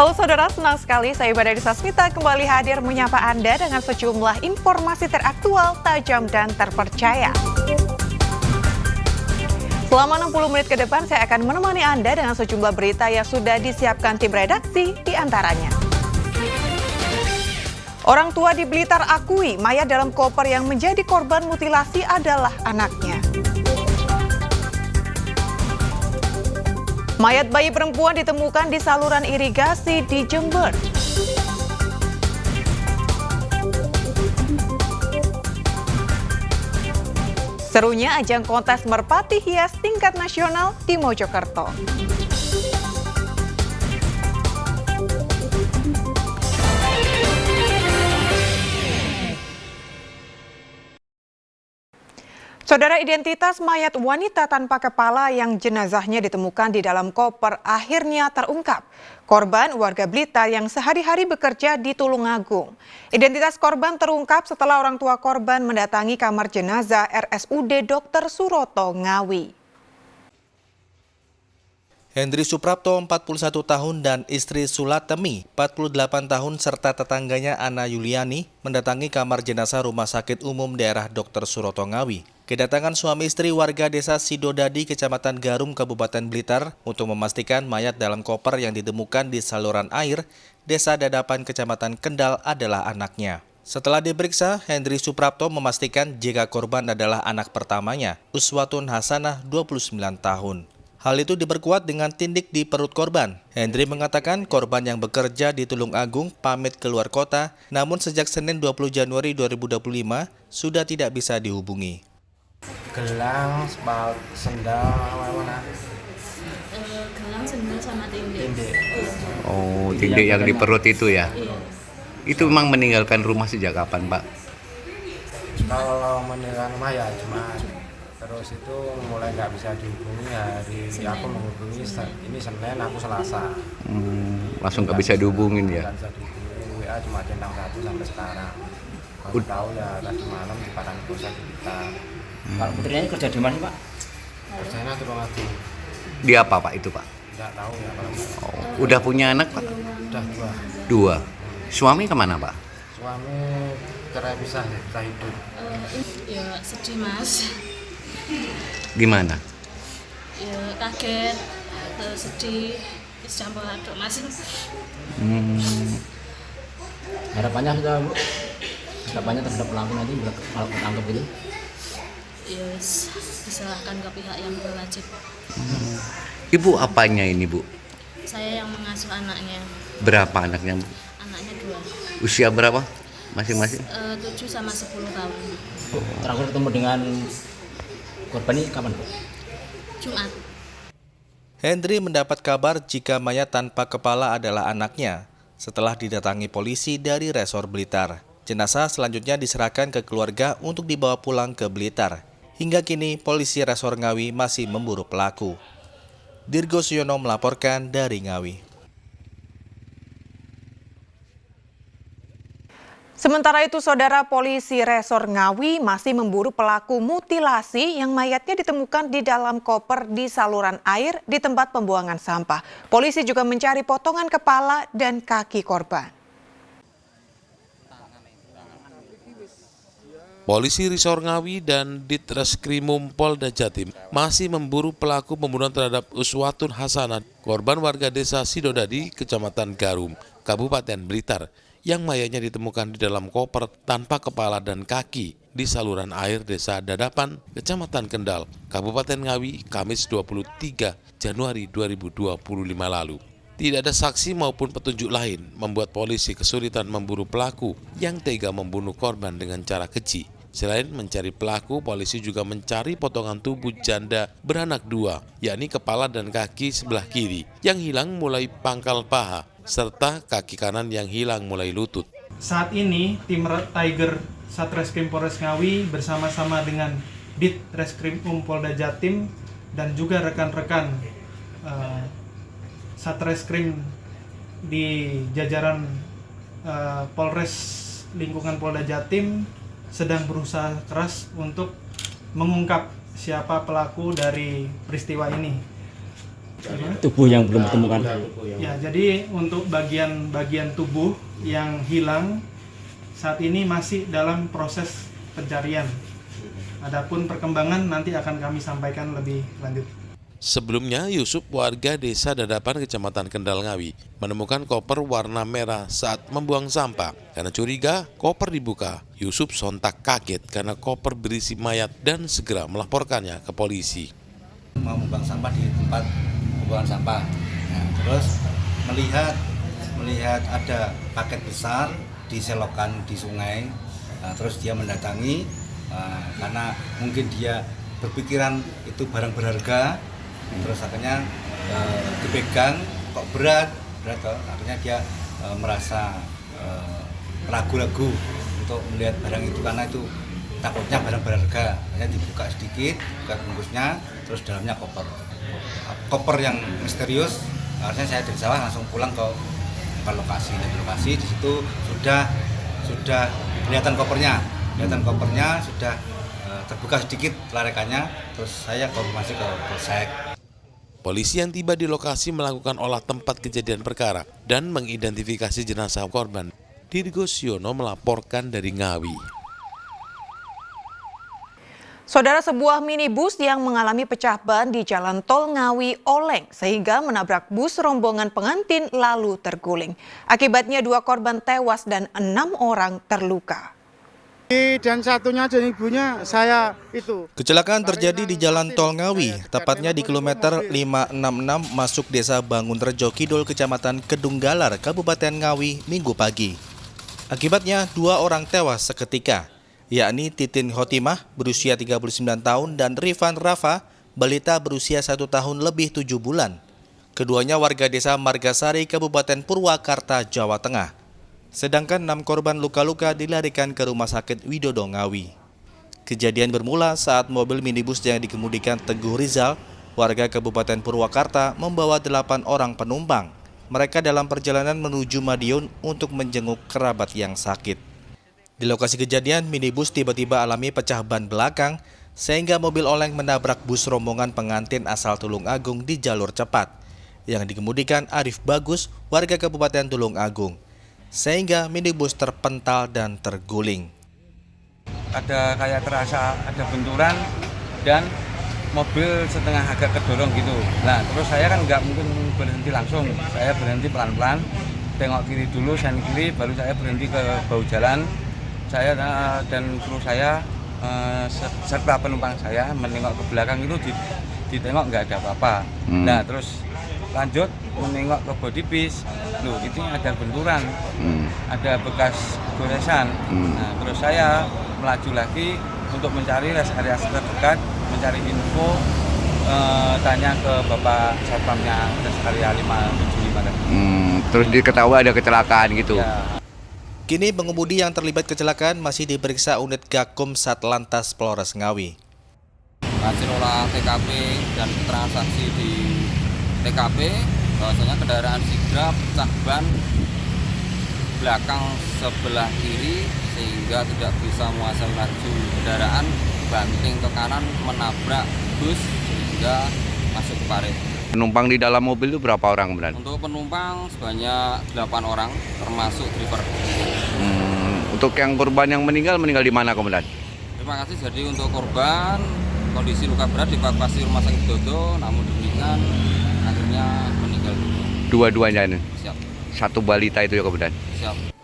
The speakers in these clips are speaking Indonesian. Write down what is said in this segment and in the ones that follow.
Halo saudara, senang sekali saya Badari Sasmita kembali hadir menyapa Anda dengan sejumlah informasi teraktual, tajam, dan terpercaya. Selama 60 menit ke depan, saya akan menemani Anda dengan sejumlah berita yang sudah disiapkan tim redaksi di antaranya. Orang tua di Blitar akui mayat dalam koper yang menjadi korban mutilasi adalah anaknya. Mayat bayi perempuan ditemukan di saluran irigasi di Jember. Serunya ajang kontes merpati hias tingkat nasional di Mojokerto. Saudara, identitas mayat wanita tanpa kepala yang jenazahnya ditemukan di dalam koper akhirnya terungkap. Korban warga Blitar yang sehari-hari bekerja di Tulungagung. Identitas korban terungkap setelah orang tua korban mendatangi kamar jenazah RSUD Dr. Suroto Ngawi. Hendri Suprapto, 41 tahun, dan istri Sulatemi, 48 tahun, serta tetangganya Ana Yuliani mendatangi kamar jenazah Rumah Sakit Umum Daerah Dr. Suroto Ngawi. Kedatangan suami istri warga desa Sidodadi, Kecamatan Garum, Kabupaten Blitar untuk memastikan mayat dalam koper yang ditemukan di saluran air Desa Dadapan, Kecamatan Kendal adalah anaknya. Setelah diperiksa, Hendri Suprapto memastikan jika korban adalah anak pertamanya, Uswatun Hasanah, 29 tahun. Hal itu diperkuat dengan tindik di perut korban. Hendri mengatakan korban yang bekerja di Tulungagung pamit keluar kota, namun sejak Senin 20 Januari 2025 sudah tidak bisa dihubungi. Gelang, sendal, mana? Gelang, sendal, sama tindik. Oh, tindik yang di perut itu ya? Iya. Itu memang meninggalkan rumah sejak kapan, Pak? Kalau meninggalkan rumah ya cuma terus itu mulai nggak bisa dihubungi hari Senin. Aku menghubungi ini Senin, aku Selasa. Langsung nggak bisa dihubungin ya? Nggak bisa dihubungi, WA cuma centang satu sampai sekarang. Baru tahu ya tadi malam di Padang Kosa kita. Pak putrinya kerja di mana, Pak? Kerjanya Tulungagung. Dia apa, Pak, itu, Pak? Nggak tahu ya kalau Oh, udah punya anak, Pak? udah dua. Dua. Suami kemana, Pak? Suami cerai pisah ya, pisah hidup. Ya sedih mas, Gimana? ya kaget, sedih, campur aduk mas. Harapannya sudah, Bu? Harapannya terhadap pelaku nanti kalau ketangkep gitu? Ya diserahkan ke pihak yang berwajib. Ibu apanya ini, Bu? Saya yang mengasuh anaknya. Berapa anaknya, Bu? Anaknya 2, Usia berapa masing-masing? 7 sama 10 tahun. Bu, terakhir ketemu dengan korban ini kapan, Bu? Jumat. Hendri mendapat kabar jika mayat tanpa kepala adalah anaknya setelah didatangi polisi dari Resor Blitar. Jenazah selanjutnya diserahkan ke keluarga untuk dibawa pulang ke Blitar. Hingga kini, polisi Resor Ngawi masih memburu pelaku. Dirgo Suyono melaporkan dari Ngawi. Sementara itu, saudara, polisi Resor Ngawi masih memburu pelaku mutilasi yang mayatnya ditemukan di dalam koper di saluran air di tempat pembuangan sampah. Polisi juga mencari potongan kepala dan kaki korban. Polisi Resor Ngawi dan Ditreskrimum Polda Jatim masih memburu pelaku pembunuhan terhadap Uswatun Hasanah, korban warga desa Sidodadi, Kecamatan Garum, Kabupaten Blitar, yang mayatnya ditemukan di dalam koper tanpa kepala dan kaki di saluran air Desa Dadapan, Kecamatan Kendal, Kabupaten Ngawi, Kamis 23 Januari 2025 lalu. Tidak ada saksi maupun petunjuk lain membuat polisi kesulitan memburu pelaku yang tega membunuh korban dengan cara keji. Selain mencari pelaku, polisi juga mencari potongan tubuh janda beranak 2, yakni kepala dan kaki sebelah kiri, yang hilang mulai pangkal paha, serta kaki kanan yang hilang mulai lutut. Saat ini, tim Tiger Satreskrim Polres Ngawi bersama-sama dengan Ditreskrimum Polda Jatim dan juga rekan-rekan Satreskrim di jajaran Polres lingkungan Polda Jatim sedang berusaha keras untuk mengungkap siapa pelaku dari peristiwa ini. tubuh yang belum ditemukan. Ya, jadi untuk bagian tubuh yang hilang saat ini masih dalam proses pencarian. Adapun perkembangan nanti akan kami sampaikan lebih lanjut. Sebelumnya, Yusuf, warga desa Dadapan, Kecamatan Kendal Ngawi, menemukan koper warna merah saat membuang sampah. Karena curiga, koper dibuka. Yusuf sontak kaget karena koper berisi mayat dan segera melaporkannya ke polisi. Mau membuang sampah di tempat pembuangan sampah. Nah, terus melihat ada paket besar di selokan di sungai. Nah, terus dia mendatangi karena mungkin dia berpikiran itu barang berharga. Terus akhirnya dipegang, kok berat, akhirnya dia merasa ragu-ragu untuk melihat barang itu karena itu takutnya barang berharga. Akhirnya dibuka sedikit, buka bungkusnya, terus dalamnya koper yang misterius. Akhirnya saya dari sawah langsung pulang ke lokasi. Di lokasi di situ sudah kelihatan kopernya sudah terbuka sedikit telarekannya. Terus saya konfirmasi ke polsek. Polisi yang tiba di lokasi melakukan olah tempat kejadian perkara dan mengidentifikasi jenazah korban. Dirgo Siono melaporkan dari Ngawi. Saudara, sebuah minibus yang mengalami pecah ban di Jalan Tol Ngawi oleng sehingga menabrak bus rombongan pengantin lalu terguling. Akibatnya 2 korban tewas dan 6 orang terluka. Dan satunya dan ibunya saya itu. Kecelakaan terjadi di Jalan Tol Ngawi, tepatnya di kilometer 566 masuk Desa Bangunrejo Kidul, Kecamatan Kedunggalar, Kabupaten Ngawi, Minggu pagi. Akibatnya 2 orang tewas seketika, yakni Titin Khotimah berusia 39 tahun dan Rifan Rafa, balita berusia 1 tahun lebih 7 bulan. Keduanya warga Desa Margasari, Kabupaten Purwakarta, Jawa Tengah. Sedangkan 6 korban luka-luka dilarikan ke Rumah Sakit Widodo Ngawi. Kejadian bermula saat mobil minibus yang dikemudikan Teguh Rizal, warga Kabupaten Purwakarta, membawa 8 orang penumpang. Mereka dalam perjalanan menuju Madiun untuk menjenguk kerabat yang sakit. Di lokasi kejadian, minibus tiba-tiba alami pecah ban belakang, sehingga mobil oleng menabrak bus rombongan pengantin asal Tulung Agung di jalur cepat, yang dikemudikan Arif Bagus, warga Kabupaten Tulung Agung. Sehingga minibus terpental dan terguling. Ada kayak terasa ada benturan dan mobil setengah agak kedorong gitu. Nah, terus saya kan nggak mungkin berhenti langsung. Saya berhenti pelan-pelan, tengok kiri dulu, sen kiri, baru saya berhenti ke bahu jalan. Saya dan kru saya serta penumpang saya menengok ke belakang itu ditengok nggak ada apa-apa. Nah, terus lanjut menengok ke body piece, loh itu ada benturan, ada bekas goresan. Nah, terus saya melaju lagi untuk mencari rest area terdekat, mencari info, tanya ke Bapak Satpamnya rest area 575 tadi. Terus diketahui ada kecelakaan gitu. Ya. Kini pengemudi yang terlibat kecelakaan masih diperiksa unit Gakum Satlantas Polres Ngawi. Hasil olah TKP dan keterangan saksi di TKP bahwasanya kendaraan Sigra pecah ban belakang sebelah kiri sehingga tidak bisa menguasai laju kendaraan, banting ke kanan menabrak bus sehingga masuk ke parit. Penumpang di dalam mobil itu berapa orang kemudian? Untuk penumpang sebanyak 8 orang termasuk driver. Untuk yang korban yang meninggal di mana kemudian? Terima kasih. Jadi untuk korban kondisi luka berat dievakuasi Rumah Sakit Widodo, namun demikian akhirnya meninggal. Dua-duanya ini? Siap. Satu balita itu ya kemudian? Siap.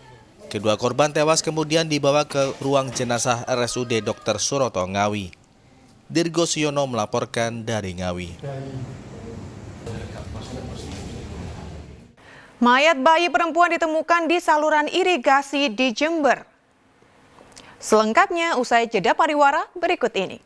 Kedua korban tewas kemudian dibawa ke ruang jenazah RSUD Dr. Suroto Ngawi. Dirgo Siono melaporkan dari Ngawi. Mayat bayi perempuan ditemukan di saluran irigasi di Jember. Selengkapnya usai jeda pariwara berikut ini.